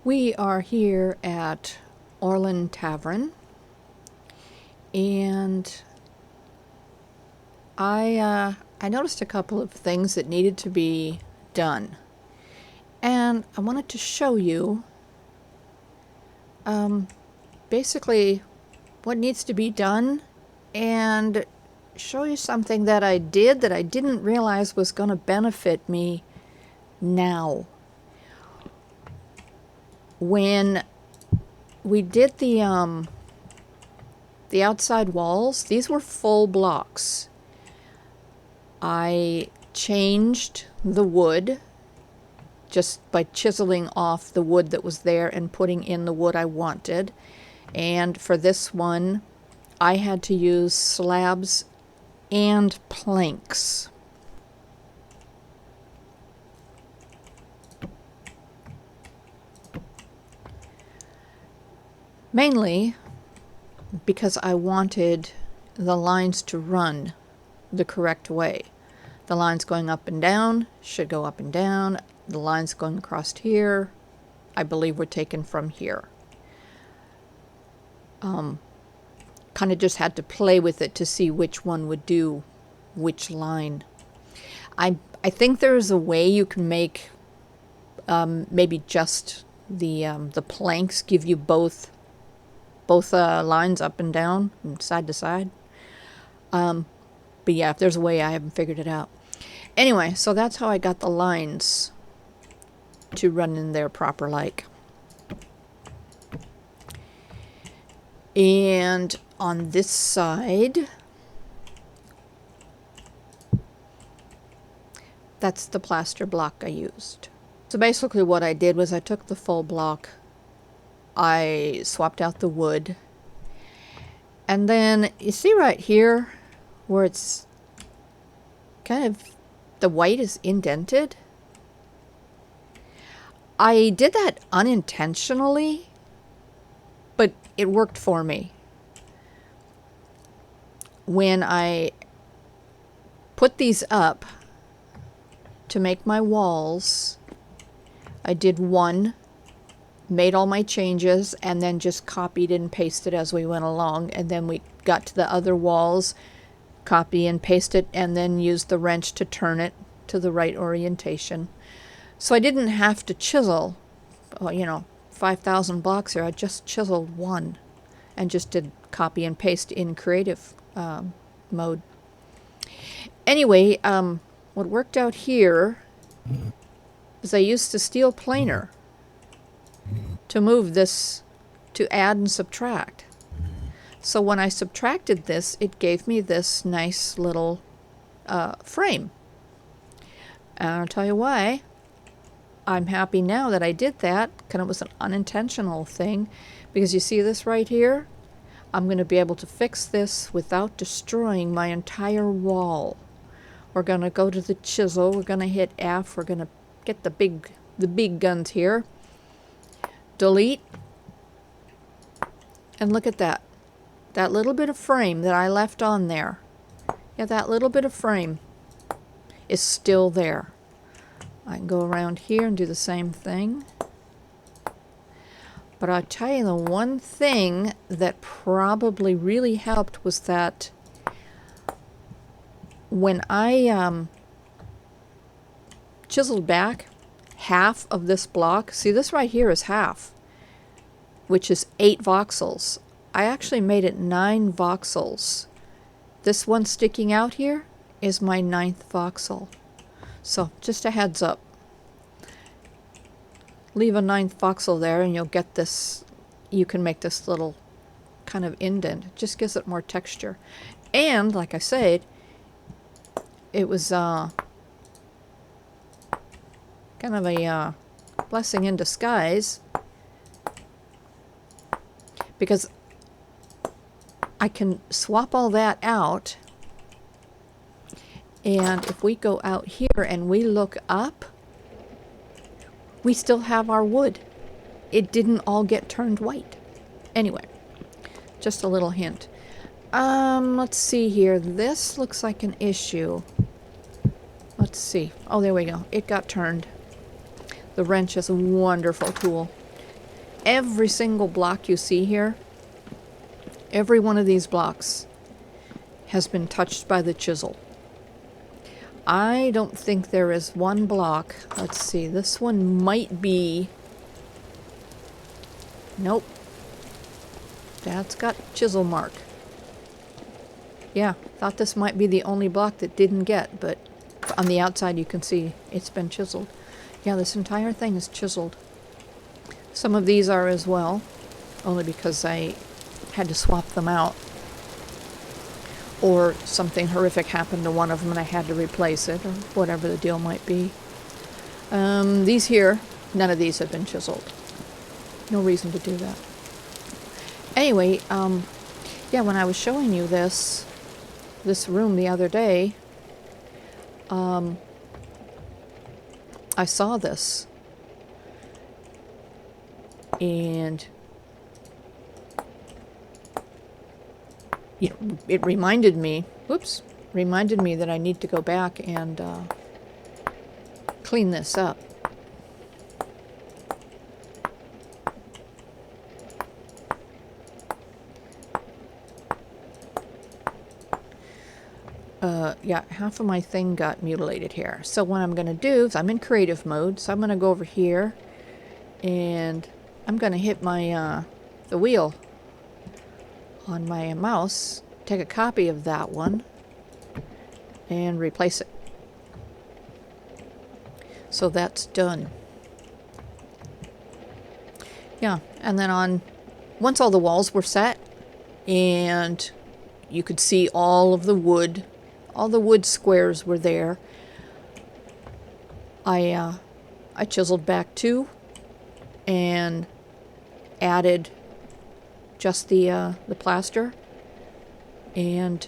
We are here at Oreland Tavern, and I noticed a couple of things that needed to be done, and I wanted to show you basically what needs to be done and show you something that I did that I didn't realize was going to benefit me now. When we did the outside walls, these were full blocks. I changed the wood just by chiseling off the wood that was there and putting in the wood I wanted. And for this one, I had to use slabs and planks. Mainly because I wanted the lines to run the correct way. The lines going up and down should go up and down. The lines going across here, I believe, were taken from here. Kind of just had to play with it to see which one would do which line. I think there's a way you can make maybe just the planks give you both lines up and down and side to side. But yeah, if there's a way, I haven't figured it out. Anyway, so that's how I got the lines to run in there proper like. And on this side, that's the plaster block I used. So basically what I did was I took the full block, I swapped out the wood, and then you see right here where it's kind of, the white is indented. I did that unintentionally, but it worked for me. When I put these up to make my walls, I did one, made all my changes, and then just copied and pasted as we went along. And then we got to the other walls, copy and paste it, and then used the wrench to turn it to the right orientation. So I didn't have to chisel, 5,000 blocks here. I just chiseled one and just did copy and paste in creative mode. Anyway, what worked out here is I used the steel planer to move this, to add and subtract. So when I subtracted this, it gave me this nice little frame. And I'll tell you why. I'm happy now that I did that, because it was an unintentional thing, because you see this right here? I'm going to be able to fix this without destroying my entire wall. We're going to go to the chisel, we're going to hit F, we're going to get the big guns here. Delete. And look at that. That little bit of frame that I left on there. Yeah, that little bit of frame is still there. I can go around here and do the same thing. But I'll tell you, the one thing that probably really helped was that when I chiseled back half of this block, see this right here is half, which is 8 voxels. I actually made it 9 voxels. This one sticking out here is my 9th voxel. So just a heads up. Leave a 9th voxel there and you'll get this, you can make this little kind of indent. It just gives it more texture. And like I said, it was kind of a blessing in disguise, because I can swap all that out, and if we go out here and we look up, we still have our wood. It didn't all get turned white. Anyway, just a little hint. Let's see here. This looks like an issue. Let's see. Oh, there we go. It got turned. The wrench is a wonderful tool. every single block you see here, every one of these blocks has been touched by the chisel. I don't think there is one block. Let's see, this one might be... Nope. That's got chisel mark. Yeah, thought this might be the only block that didn't get, but on the outside you can see it's been chiseled. Yeah, this entire thing is chiseled. Some of these are as well, only because I had to swap them out. Or something horrific happened to one of them and I had to replace it, or whatever the deal might be. These here, none of these have been chiseled. No reason to do that. Anyway, yeah, when I was showing you this room the other day, I saw this. And it reminded me, reminded me that I need to go back and clean this up. Yeah, half of my thing got mutilated here. So what I'm going to do is I'm in creative mode, so I'm going to go over here and I'm going to hit my the wheel on my mouse, take a copy of that one, and replace it. So that's done. Yeah, and then once all the walls were set, and you could see all of the wood squares were there, I chiseled back two and added just the plaster, and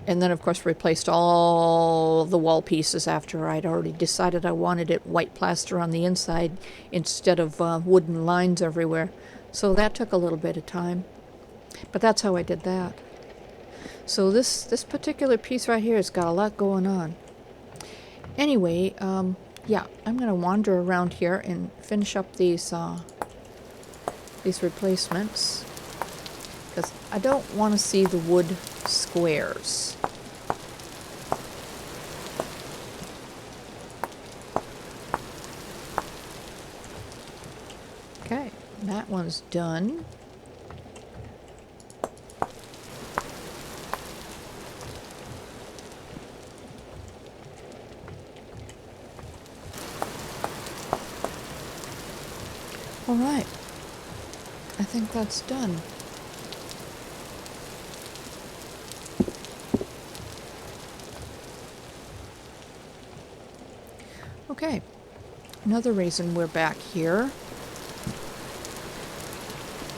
then of course replaced all the wall pieces after I'd already decided I wanted it white plaster on the inside instead of wooden lines everywhere. So that took a little bit of time, but that's how I did that. So this particular piece right here has got a lot going on. Anyway, yeah, I'm gonna wander around here and finish up these replacements, because I don't want to see the wood squares. Okay, that one's done. All right, I think that's done. Okay, another reason we're back here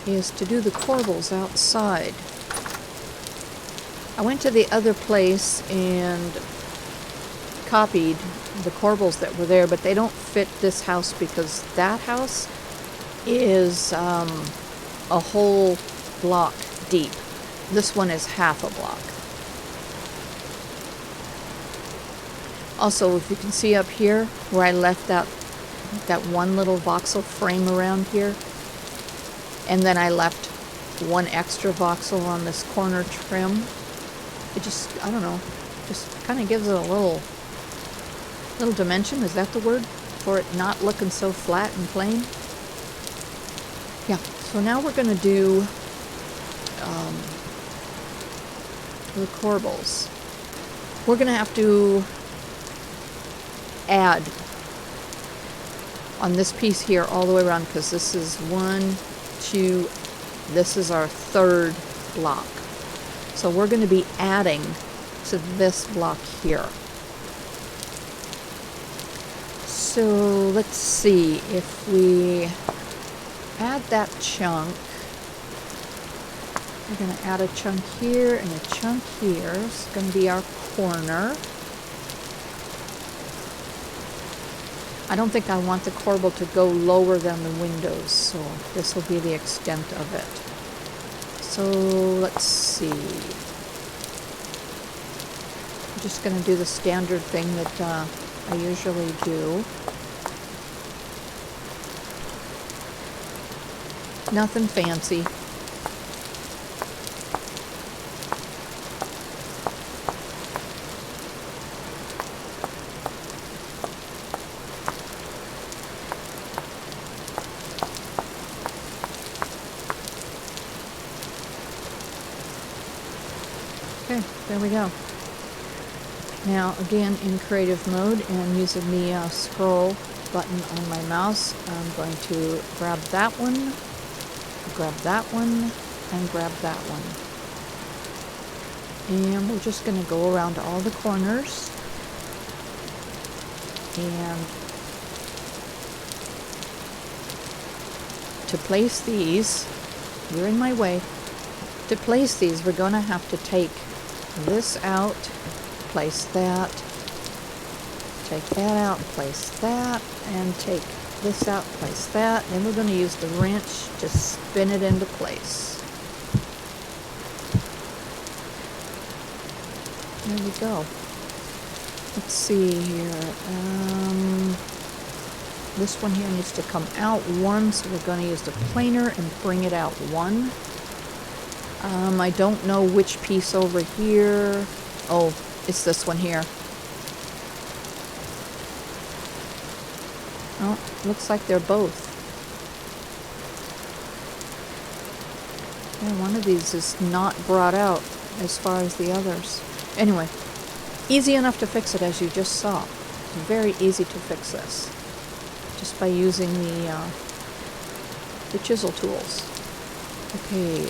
is to do the corbels outside. I went to the other place and copied the corbels that were there, but they don't fit this house because that house is a whole block deep. This one is half a block. Also, if you can see up here where I left that one little voxel frame around here, and then I left one extra voxel on this corner trim, it just, I don't know, just kind of gives it a little dimension, is that the word? For it not looking so flat and plain. Yeah, so now we're going to do the corbels. We're going to have to add on this piece here all the way around, because this is 1, 2, this is our third block. So we're going to be adding to this block here. So let's see, if we add that chunk, we're going to add a chunk here and a chunk here. It's going to be our corner. I don't think I want the corbel to go lower than the windows, so this will be the extent of it. So let's see. I'm just going to do the standard thing that I usually do. Nothing fancy. Okay, there we go. Now again in creative mode and using the scroll button on my mouse, I'm going to grab that one, and grab that one. And we're just going to go around all the corners and to place these, you're in my way. To place these, we're going to have to take this out, place that, take that out, place that, and take this out, place that. Then we're going to use the wrench to spin it into place. There we go. Let's see here. This one here needs to come out one, so we're going to use the planer and bring it out one. I don't know which piece over here. Oh, it's this one here. Oh, looks like they're both. Yeah, one of these is not brought out as far as the others. Anyway, easy enough to fix it, as you just saw. It's very easy to fix this, just by using the chisel tools. Okay,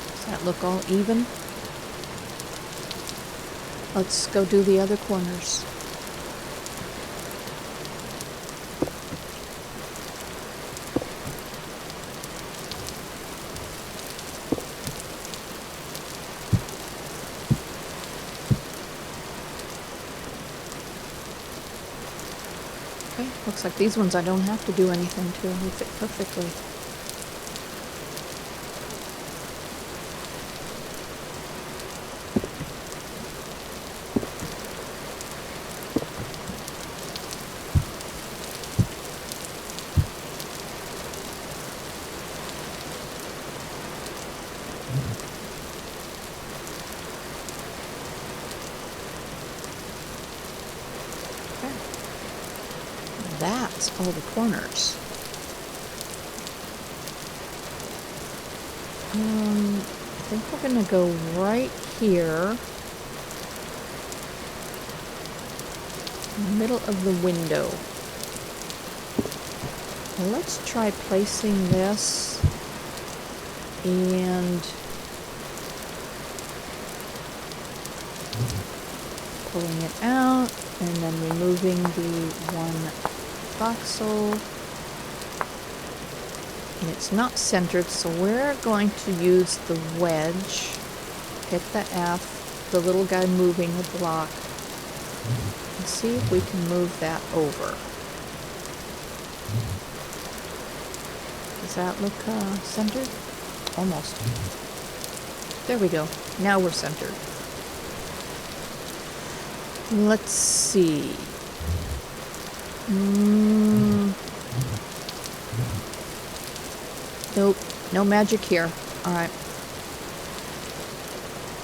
does that look all even? Let's go do the other corners. Okay, looks like these ones I don't have to do anything to. They fit perfectly. That's all the corners. I think we're going to go right here, in the middle of the window. Now let's try placing this and pulling it out and then removing the one voxel. And it's not centered, so we're going to use the wedge, hit the F, the little guy moving the block, and see if we can move that over. Does that look centered? Almost. There we go. Now we're centered. Let's see. Nope, no magic here. Alright.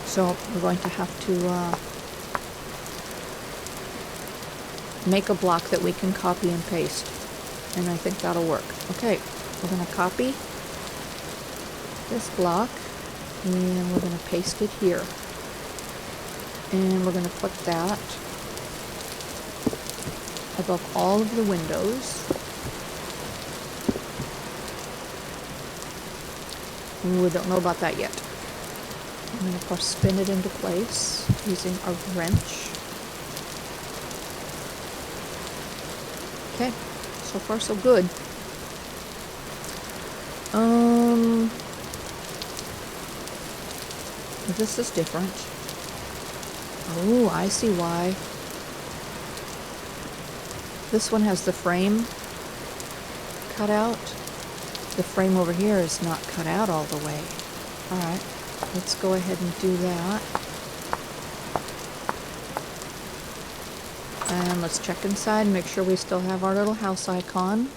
So we're going to have to make a block that we can copy and paste. And I think that'll work. Okay, we're going to copy this block and we're going to paste it here. And we're going to put that above all of the windows. We don't know about that yet. I'm going to, of course, spin it into place using a wrench. Okay, so far so good. This is different. Oh, I see why. This one has the frame cut out. The frame over here is not cut out all the way. Alright, let's go ahead and do that. let's check inside and make sure we still have our little house icon.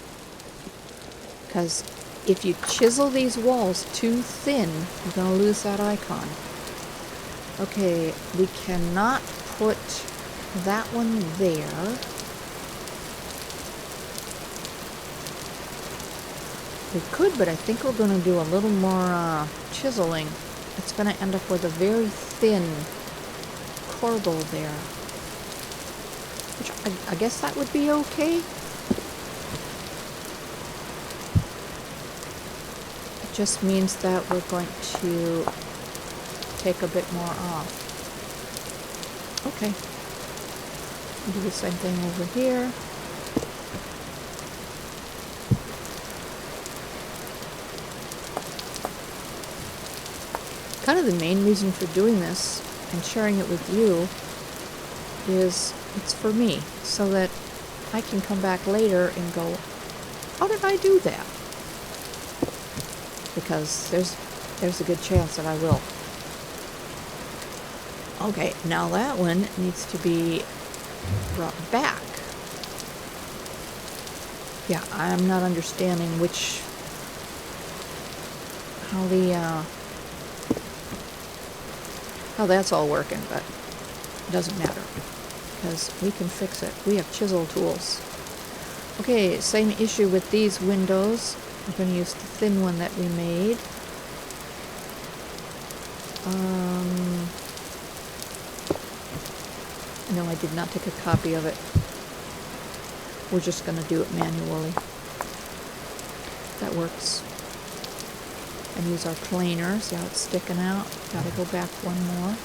Because if you chisel these walls too thin, you're going to lose that icon. Okay, we cannot put that one there. We could, but I think we're going to do a little more chiseling. It's going to end up with a very thin corbel there. Which I guess that would be okay. It just means that we're going to take a bit more off. Okay. Do the same thing over here. Kind of the main reason for doing this and sharing it with you is it's for me, so that I can come back later and go, how did I do that? Because there's a good chance that I will. Okay, now that one needs to be brought back. Yeah, I'm not understanding how that's all working, but it doesn't matter because we can fix it. We have chisel tools. Okay, same issue with these windows. I'm going to use the thin one that we made. No, I did not take a copy of it. We're just going to do it manually. That works. And use our planer. See how it's sticking out? Got to go back one more.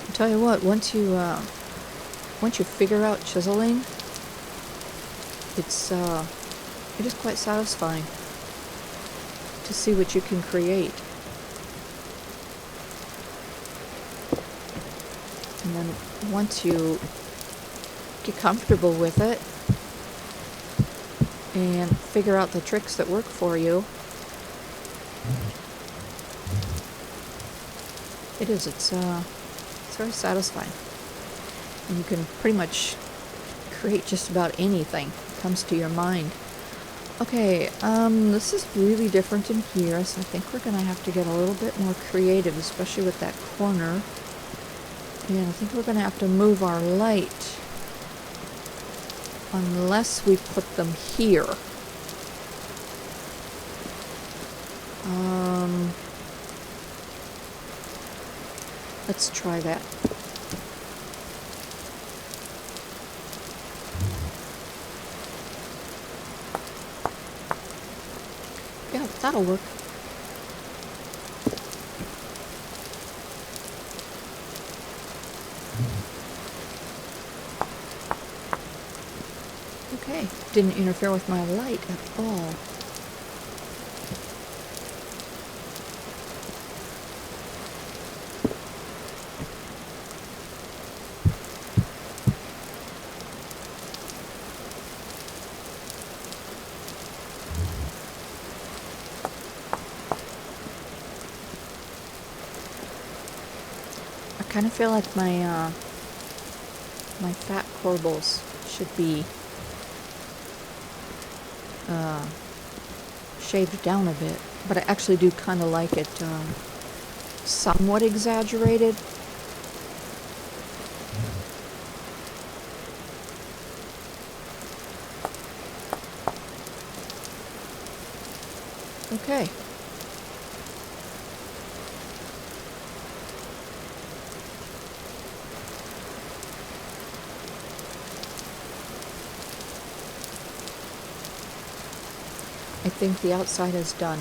I'll tell you what, once you figure out chiseling, it is quite satisfying to see what you can create. And then once you get comfortable with it and figure out the tricks that work for you, it's very satisfying. And you can pretty much create just about anything that comes to your mind. Okay, this is really different in here, so I think we're going to have to get a little bit more creative, especially with that corner. And I think we're going to have to move our light unless we put them here. Let's try that. Yeah, that'll work. Okay, didn't interfere with my light at all. I kind of feel like my fat corbels should be shaved down a bit, but I actually do kind of like it somewhat exaggerated. Okay. I think the outside is done.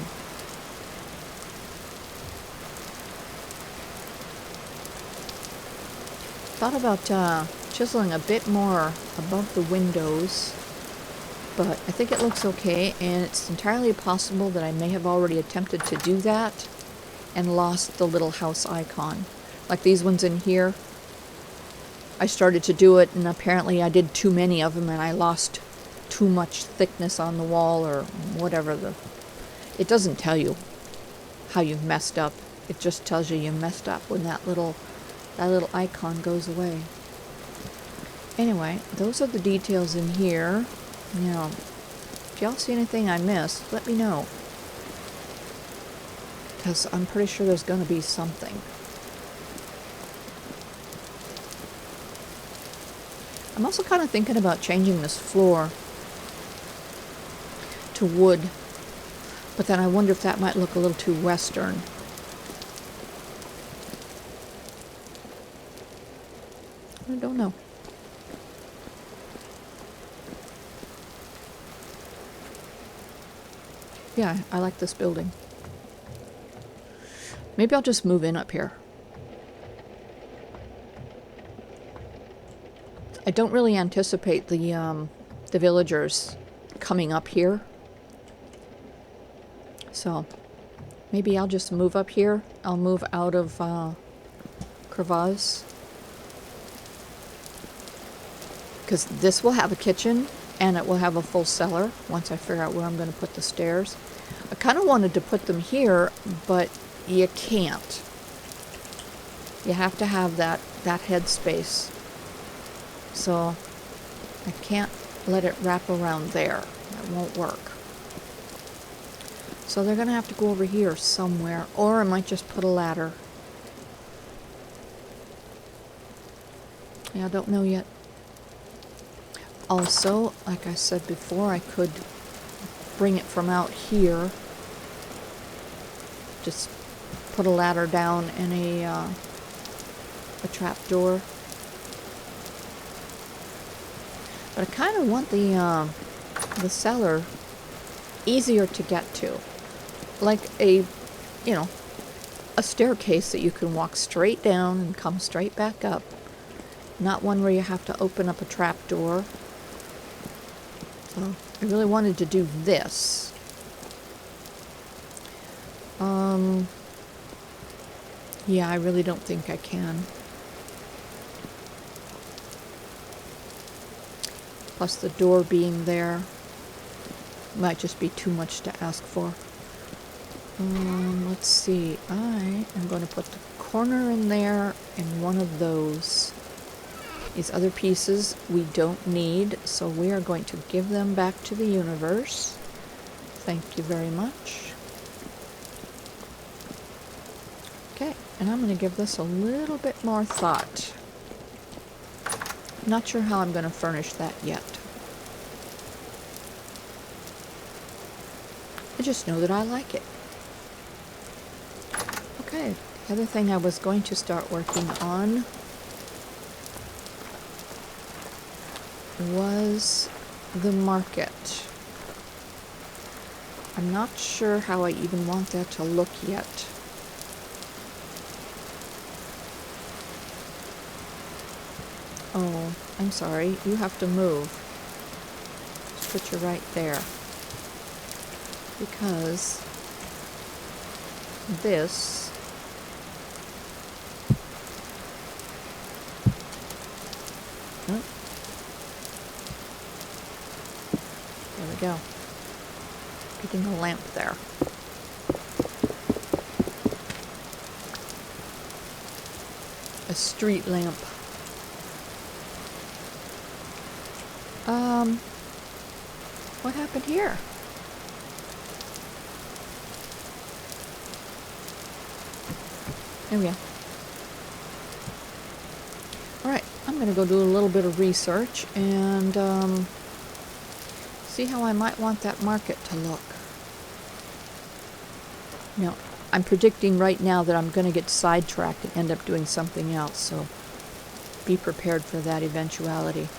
Thought about chiseling a bit more above the windows, but I think it looks okay, and it's entirely possible that I may have already attempted to do that and lost the little house icon. Like these ones in here. I started to do it, and apparently I did too many of them, and I lost too much thickness on the wall, or whatever. It doesn't tell you how you've messed up. It just tells you messed up when that little icon goes away. Anyway, those are the details in here. Now, if y'all see anything I missed, let me know, because I'm pretty sure there's going to be something. I'm also kind of thinking about changing this floor to wood, but then I wonder if that might look a little too Western. I don't know. Yeah, I like this building. Maybe I'll just move in up here. I don't really anticipate the villagers coming up here. So maybe I'll just move up here. I'll move out of Crevasse, because this will have a kitchen and it will have a full cellar once I figure out where I'm going to put the stairs. I kind of wanted to put them here, but you can't. You have to have that headspace. So I can't let it wrap around there. That won't work. So they're going to have to go over here somewhere, or I might just put a ladder. Yeah, I don't know yet. Also, like I said before, I could bring it from out here. Just put a ladder down and a trap door. But I kind of want the cellar easier to get to, like a staircase that you can walk straight down and come straight back up. Not one where you have to open up a trap door. So I really wanted to do this. Yeah, I really don't think I can. Plus the door being there might just be too much to ask for. Let's see. I am going to put the corner in there and one of those. These other pieces we don't need, so we are going to give them back to the universe. Thank you very much. Okay, and I'm going to give this a little bit more thought. Not sure how I'm going to furnish that yet. I just know that I like it. Okay, the other thing I was going to start working on was the market. I'm not sure how I even want that to look yet. Oh, I'm sorry. You have to move. Just put you right there. Because this oh, there we go. Getting a lamp there. A street lamp. What happened here? There we go. Alright, I'm going to go do a little bit of research and see how I might want that market to look. Now, I'm predicting right now that I'm going to get sidetracked and end up doing something else, so be prepared for that eventuality,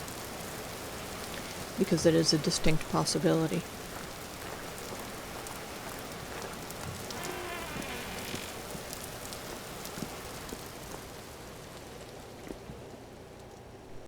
because it is a distinct possibility.